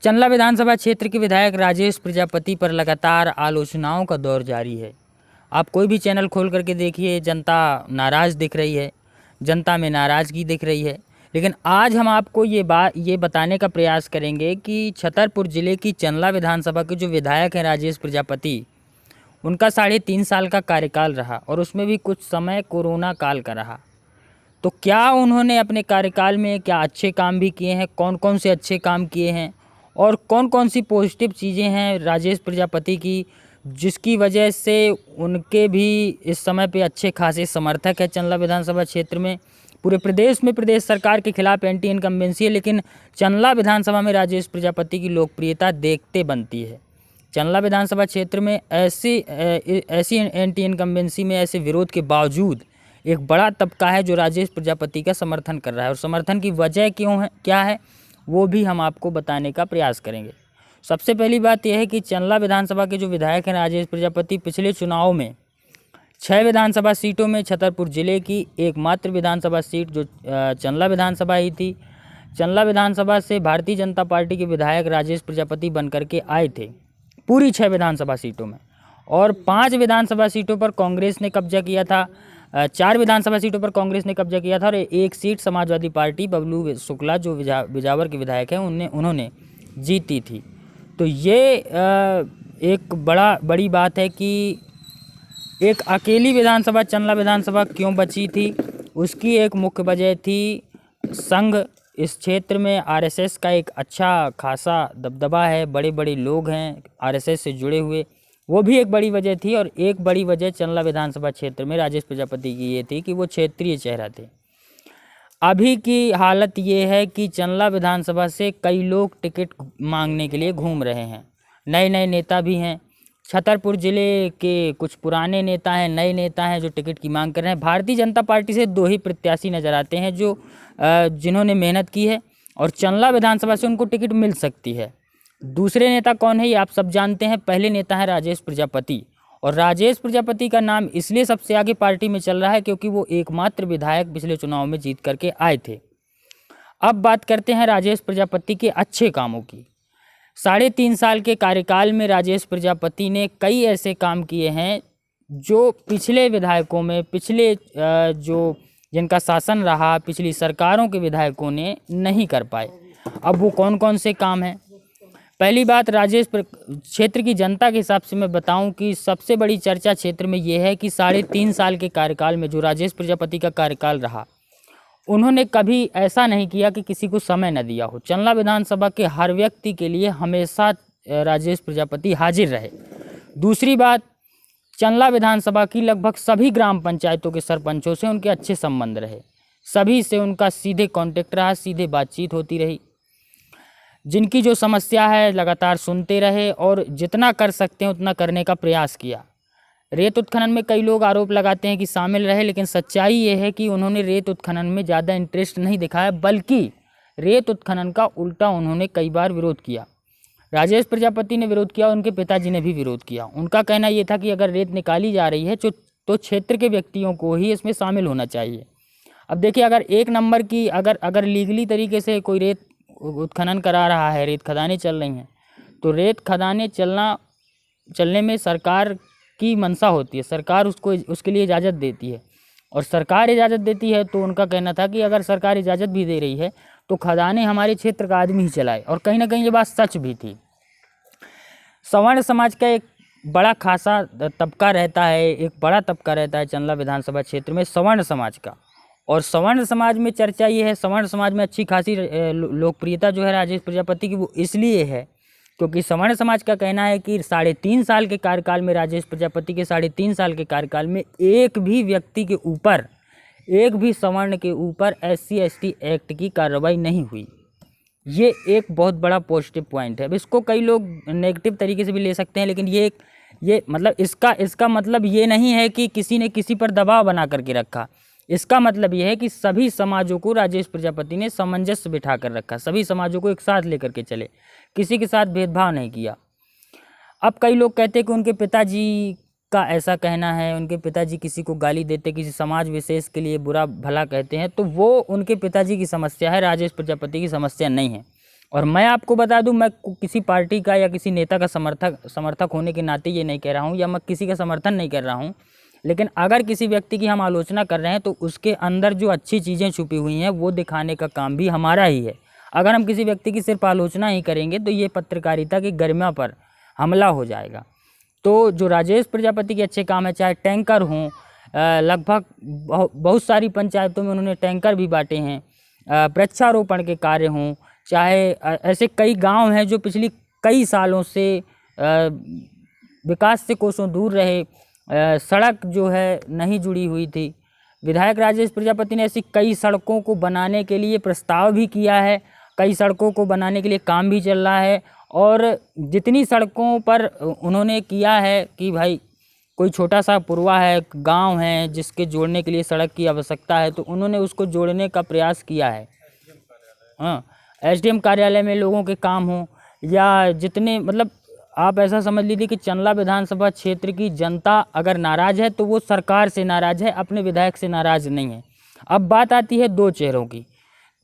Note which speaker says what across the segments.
Speaker 1: चंदला विधानसभा क्षेत्र के विधायक राजेश प्रजापति पर लगातार आलोचनाओं का दौर जारी है। आप कोई भी चैनल खोल करके देखिए, जनता नाराज़ दिख रही है, जनता में नाराज़गी दिख रही है। लेकिन आज हम आपको ये बताने का प्रयास करेंगे कि छतरपुर ज़िले की चंदला विधानसभा के जो विधायक हैं राजेश प्रजापति, उनका 3.5 साल का कार्यकाल रहा और उसमें भी कुछ समय कोरोना काल का रहा। तो क्या उन्होंने अपने कार्यकाल में क्या अच्छे काम भी किए हैं, कौन कौन से अच्छे काम किए हैं और कौन कौन सी पॉजिटिव चीज़ें हैं राजेश प्रजापति की, जिसकी वजह से उनके भी इस समय पे अच्छे खासे समर्थक है चंदला विधानसभा क्षेत्र में। पूरे प्रदेश में प्रदेश सरकार के खिलाफ एंटी इनकम्बेंसी है, लेकिन चंदला विधानसभा में राजेश प्रजापति की लोकप्रियता देखते बनती है। चंदला विधानसभा क्षेत्र में ऐसी एंटी इनकम्बेंसी में ऐसे विरोध के बावजूद एक बड़ा तबका है जो राजेश प्रजापति का समर्थन कर रहा है, और समर्थन की वजह क्या है वो भी हम आपको बताने का प्रयास करेंगे। सबसे पहली बात यह है कि चंदला विधानसभा के जो विधायक हैं राजेश प्रजापति, पिछले चुनाव में 6 विधानसभा सीटों में छतरपुर ज़िले की एकमात्र विधानसभा सीट जो चंदला विधानसभा ही थी। चंदला विधानसभा से भारतीय जनता पार्टी के विधायक राजेश प्रजापति बन करके आए थे पूरी 6 विधानसभा सीटों में, और 5 विधानसभा सीटों पर कांग्रेस ने कब्जा किया था, 4 विधानसभा सीटों पर कांग्रेस ने कब्जा किया था और 1 सीट समाजवादी पार्टी बबलू शुक्ला जो बिजावर के विधायक हैं उन्होंने जीती थी। तो ये एक बड़ी बात है कि एक अकेली विधानसभा चंदला विधानसभा क्यों बची थी। उसकी एक मुख्य वजह थी संघ, इस क्षेत्र में आरएसएस का एक अच्छा खासा दबदबा है, बड़े बड़े लोग हैं आरएसएस से जुड़े हुए, वो भी एक बड़ी वजह थी। और एक बड़ी वजह चंदला विधानसभा क्षेत्र में राजेश प्रजापति की ये थी कि वो क्षेत्रीय चेहरा थे। अभी की हालत ये है कि चंदला विधानसभा से कई लोग टिकट मांगने के लिए घूम रहे हैं, नए नए नेता भी हैं। छतरपुर ज़िले के कुछ पुराने नेता हैं, नए नेता हैं जो टिकट की मांग कर रहे हैं। भारतीय जनता पार्टी से 2 ही प्रत्याशी नज़र आते हैं जो जिन्होंने मेहनत की है, और चंदला विधानसभा से उनको टिकट मिल सकती है। दूसरे नेता कौन है ये आप सब जानते हैं। पहले नेता है राजेश प्रजापति, और राजेश प्रजापति का नाम इसलिए सबसे आगे पार्टी में चल रहा है क्योंकि वो एकमात्र विधायक पिछले चुनाव में जीत करके आए थे। अब बात करते हैं राजेश प्रजापति के अच्छे कामों की। 3.5 साल के कार्यकाल में राजेश प्रजापति ने कई ऐसे काम किए हैं जो पिछले विधायकों में, पिछले जो जिनका शासन रहा, पिछली सरकारों के विधायकों ने नहीं कर पाए। अब वो कौन कौन से काम हैं। पहली बात, क्षेत्र की जनता के हिसाब से मैं बताऊं कि सबसे बड़ी चर्चा क्षेत्र में ये है कि 3.5 साल के कार्यकाल में जो राजेश प्रजापति का कार्यकाल रहा, उन्होंने कभी ऐसा नहीं किया कि किसी को समय न दिया हो। चंदला विधानसभा के हर व्यक्ति के लिए हमेशा राजेश प्रजापति हाजिर रहे। दूसरी बात, चंदला विधानसभा की लगभग सभी ग्राम पंचायतों के सरपंचों से उनके अच्छे संबंध रहे, सभी से उनका सीधे कांटेक्ट रहा, सीधे बातचीत होती रही, जिनकी जो समस्या है लगातार सुनते रहे और जितना कर सकते हैं उतना करने का प्रयास किया। रेत उत्खनन में कई लोग आरोप लगाते हैं कि शामिल रहे, लेकिन सच्चाई ये है कि उन्होंने रेत उत्खनन में ज़्यादा इंटरेस्ट नहीं दिखाया, बल्कि रेत उत्खनन का उल्टा उन्होंने कई बार विरोध किया। राजेश प्रजापति ने विरोध किया, उनके पिताजी ने भी विरोध किया। उनका कहना ये था कि अगर रेत निकाली जा रही है तो क्षेत्र के व्यक्तियों को ही इसमें शामिल होना चाहिए। अब देखिए, अगर 1 नंबर की अगर लीगली तरीके से कोई रेत उत्खनन करा रहा है, रेत खदानें चल रही हैं, तो रेत खदानें चलने में सरकार की मंशा होती है, सरकार उसके लिए इजाज़त देती है, और सरकार इजाज़त देती है तो उनका कहना था कि अगर सरकार इजाज़त भी दे रही है तो खदानें हमारे क्षेत्र का आदमी ही चलाए। और कहीं ना कहीं ये बात सच भी थी। सवर्ण समाज का एक बड़ा खासा तबका रहता है, एक बड़ा तबका रहता है चंदला विधानसभा क्षेत्र में सवर्ण समाज का, और सवर्ण समाज में चर्चा ये है, सवर्ण समाज में अच्छी खासी लोकप्रियता जो है राजेश प्रजापति की, वो इसलिए है क्योंकि सवर्ण समाज का कहना है कि 3.5 साल के कार्यकाल में, राजेश प्रजापति के 3.5 साल के कार्यकाल में एक भी व्यक्ति के ऊपर, एक भी सवर्ण के ऊपर SC/ST एक्ट की कार्रवाई नहीं हुई। ये एक बहुत बड़ा पॉजिटिव पॉइंट है। अब इसको कई लोग नेगेटिव तरीके से भी ले सकते हैं, लेकिन ये मतलब इसका मतलब ये नहीं है कि किसी ने किसी पर दबाव बना करके रखा। इसका मतलब ये है कि सभी समाजों को राजेश प्रजापति ने सामंजस्य बिठा कर रखा, सभी समाजों को एक साथ लेकर के चले, किसी के साथ भेदभाव नहीं किया। अब कई लोग कहते हैं कि उनके पिताजी का ऐसा कहना है, उनके पिताजी किसी को गाली देते, किसी समाज विशेष के लिए बुरा भला कहते हैं, तो वो उनके पिताजी की समस्या है, राजेश प्रजापति की समस्या नहीं है। और मैं आपको बता दूं, मैं किसी पार्टी का या किसी नेता का समर्थक होने के नाते ये नहीं कह रहा हूं, या मैं किसी का समर्थन नहीं कर रहा हूं, लेकिन अगर किसी व्यक्ति की हम आलोचना कर रहे हैं तो उसके अंदर जो अच्छी चीज़ें छुपी हुई हैं वो दिखाने का काम भी हमारा ही है। अगर हम किसी व्यक्ति की सिर्फ आलोचना ही करेंगे तो ये पत्रकारिता की गरिमा पर हमला हो जाएगा। तो जो राजेश प्रजापति के अच्छे काम है, चाहे टैंकर हों, लगभग बहुत सारी पंचायतों में उन्होंने टैंकर भी बांटे हैं, वृक्षारोपण के कार्य हों, चाहे ऐसे कई गांव हैं जो पिछली कई सालों से विकास से कोसों दूर रहे, सड़क जो है नहीं जुड़ी हुई थी। विधायक राजेश प्रजापति ने ऐसी कई सड़कों को बनाने के लिए प्रस्ताव भी किया है, कई सड़कों को बनाने के लिए काम भी चल रहा है, और जितनी सड़कों पर उन्होंने किया है कि भाई कोई छोटा सा पुरवा है, गांव है जिसके जोड़ने के लिए सड़क की आवश्यकता है, तो उन्होंने उसको जोड़ने का प्रयास किया है। हाँ, एसडीएम कार्यालय में लोगों के काम हो, या जितने मतलब आप ऐसा समझ लीजिए कि चंदला विधानसभा क्षेत्र की जनता अगर नाराज़ है तो वो सरकार से नाराज़ है, अपने विधायक से नाराज़ नहीं है। अब बात आती है दो चेहरों की।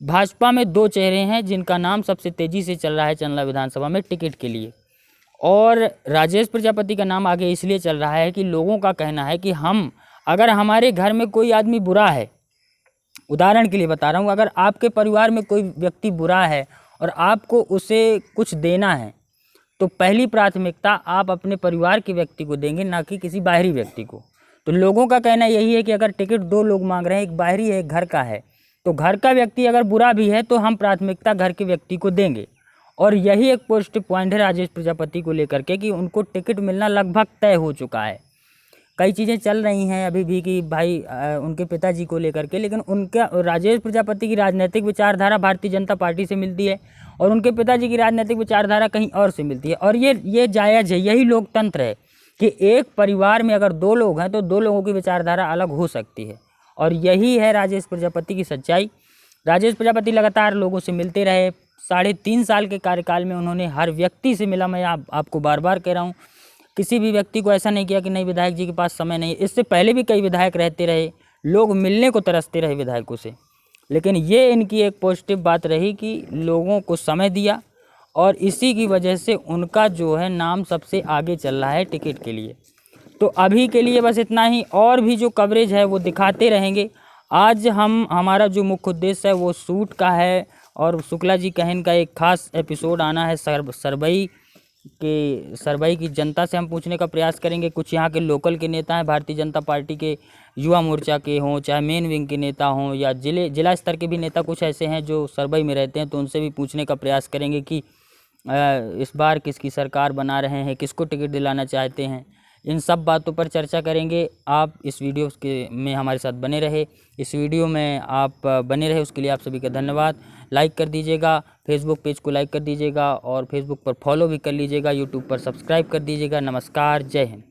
Speaker 1: भाजपा में दो चेहरे हैं जिनका नाम सबसे तेज़ी से चल रहा है चंदला विधानसभा में टिकट के लिए, और राजेश प्रजापति का नाम आगे इसलिए चल रहा है कि लोगों का कहना है कि हम, अगर हमारे घर में कोई आदमी बुरा है, उदाहरण के लिए बता रहा हूँ, अगर आपके परिवार में कोई व्यक्ति बुरा है और आपको उसे कुछ देना है, तो पहली प्राथमिकता आप अपने परिवार के व्यक्ति को देंगे, ना कि किसी बाहरी व्यक्ति को। तो लोगों का कहना यही है कि अगर टिकट दो लोग मांग रहे हैं, एक बाहरी है एक घर का है, तो घर का व्यक्ति अगर बुरा भी है तो हम प्राथमिकता घर के व्यक्ति को देंगे। और यही एक पॉजिटिव पॉइंट है राजेश प्रजापति को लेकर के कि उनको टिकट मिलना लगभग तय हो चुका है। कई चीज़ें चल रही हैं अभी भी कि भाई उनके पिताजी को लेकर के, लेकिन उनका राजेश प्रजापति की राजनीतिक विचारधारा भारतीय जनता पार्टी से मिलती है और उनके पिताजी की राजनीतिक विचारधारा कहीं और से मिलती है। और ये जायज़ है, यही लोकतंत्र है कि एक परिवार में अगर दो लोग हैं तो दो लोगों की विचारधारा अलग हो सकती है, और यही है राजेश प्रजापति की सच्चाई। राजेश प्रजापति लगातार लोगों से मिलते रहे, 3.5 साल के कार्यकाल में उन्होंने हर व्यक्ति से मिला। मैं आपको बार बार कह रहा हूँ, किसी भी व्यक्ति को ऐसा नहीं किया कि नहीं विधायक जी के पास समय नहीं है। इससे पहले भी कई विधायक रहते रहे, लोग मिलने को तरसते रहे विधायकों से, लेकिन ये इनकी एक पॉजिटिव बात रही कि लोगों को समय दिया, और इसी की वजह से उनका जो है नाम सबसे आगे चल रहा है टिकट के लिए। तो अभी के लिए बस इतना ही, और भी जो कवरेज है वो दिखाते रहेंगे। आज हमारा जो मुख्य उद्देश्य है वो शूट का है, और शुक्ला जी कहन का एक खास एपिसोड आना है। सरबई की जनता से हम पूछने का प्रयास करेंगे। कुछ यहाँ के लोकल के नेता हैं, भारतीय जनता पार्टी के युवा मोर्चा के हों, चाहे मेन विंग के नेता हों, या जिला स्तर के भी नेता कुछ ऐसे हैं जो सरबई में रहते हैं, तो उनसे भी पूछने का प्रयास करेंगे कि इस बार किसकी सरकार बना रहे हैं, किसको टिकट दिलाना चाहते हैं। इन सब बातों पर चर्चा करेंगे। आप इस वीडियो में हमारे साथ बने रहे, इस वीडियो में आप बने रहे, उसके लिए आप सभी का धन्यवाद। लाइक कर दीजिएगा, फेसबुक पेज को लाइक कर दीजिएगा, और फेसबुक पर फॉलो भी कर लीजिएगा, यूट्यूब पर सब्सक्राइब कर दीजिएगा। नमस्कार, जय हिंद।